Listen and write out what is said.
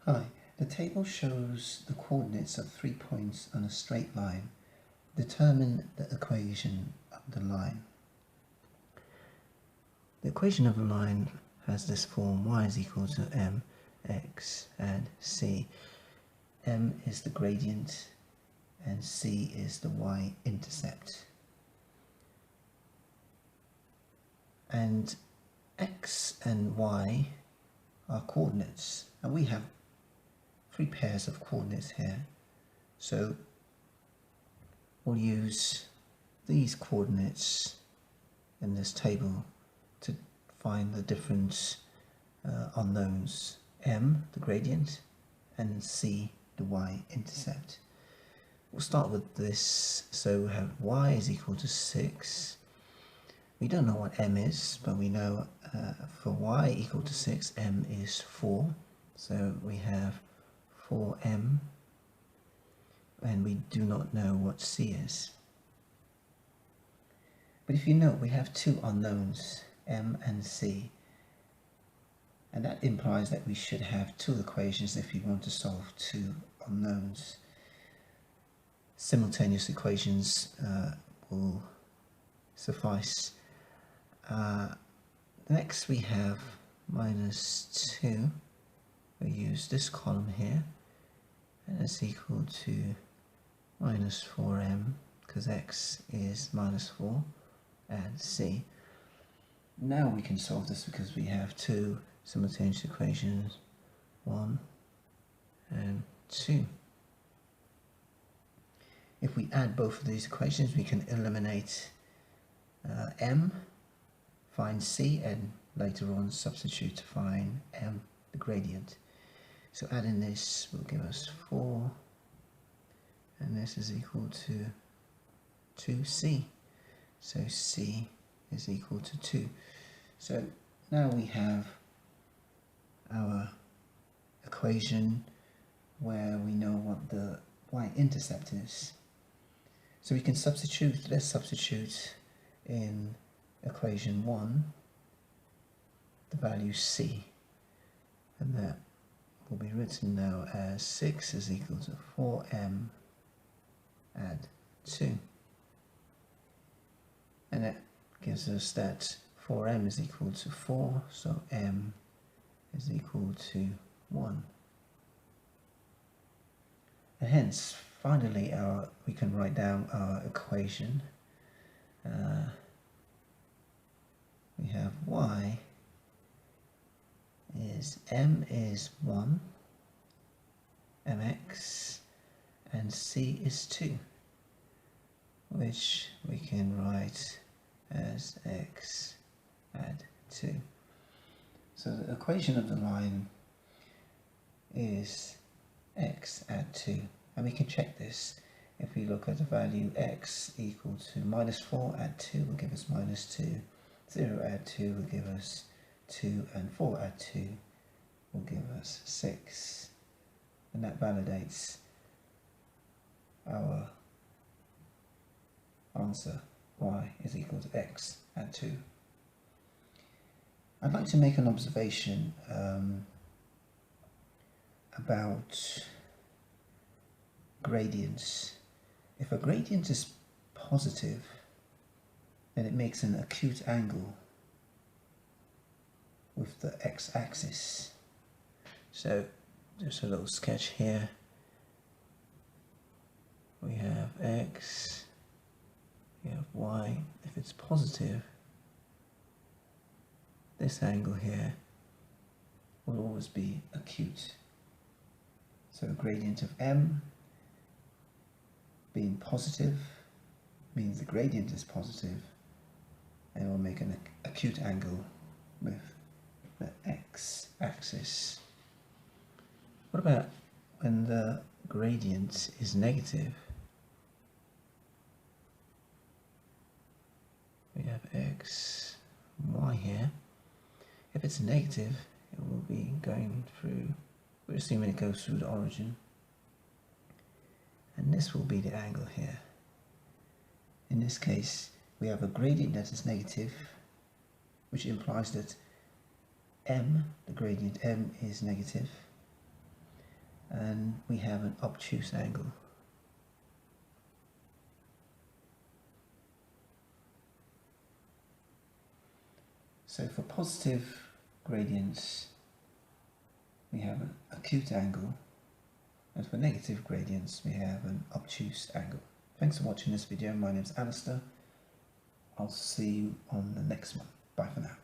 Hi, the table shows the coordinates of 3 points on a straight line. Determine the equation of the line. The equation of a line has this form: y is equal to mx and c. M is the gradient and c is the y-intercept. And x and y are coordinates, and we have 3 pairs of coordinates here. So we'll use these coordinates in this table to find the different unknowns: m, the gradient, and c, the y-intercept. We'll start with this. So we have y is equal to 6. We don't know what m is, but we know for y equal to 6, m is 4. So we have 4m, and we do not know what c is. But if you note, we have 2 unknowns, m and c, and that implies that we should have 2 equations if we want to solve 2 unknowns. Simultaneous equations will suffice. Next we have minus 2. We use this column here, and it's equal to minus 4m, because x is minus 4, and c. Now we can solve this because we have 2 simultaneous equations, 1 and 2. If we add both of these equations, we can eliminate m, find c, and later on substitute to find m, the gradient. So adding this will give us 4, and this is equal to 2c. So c is equal to 2. So now we have our equation where we know what the y-intercept is. So we can substitute. Let's substitute in equation 1 the value c, and that will be written now as 6 is equal to 4m add 2, and that gives us that 4m is equal to 4, so m is equal to 1. And hence, finally, we can write down our equation. We have y is m is 1, mx, and c is 2, which we can write as x add 2. So the equation of the line is x add 2, and we can check this. If we look at the value x equal to minus 4 add 2 will give us minus 2, 0 add 2 will give us 2, and 4 add 2 will give us 6, and that validates our answer: y is equal to x add 2. I'd like to make an observation about gradients. If a gradient is positive, then it makes an acute angle with the x-axis. So just a little sketch here. We have x, we have y. If it's positive, this angle here will always be acute. So a gradient of m being positive means the gradient is positive, and will make an acute angle with the x-axis. What about when the gradient is negative? We have x, y here. If it's negative, it will be going through, we're assuming it goes through the origin, and this will be the angle here. In this case, we have a gradient that is negative, which implies that m, the gradient m, is negative, and we have an obtuse angle. So for positive gradients we have an acute angle, and for negative gradients we have an obtuse angle. Thanks for watching this video. My name is Alistair. I'll see you on the next one. Bye for now.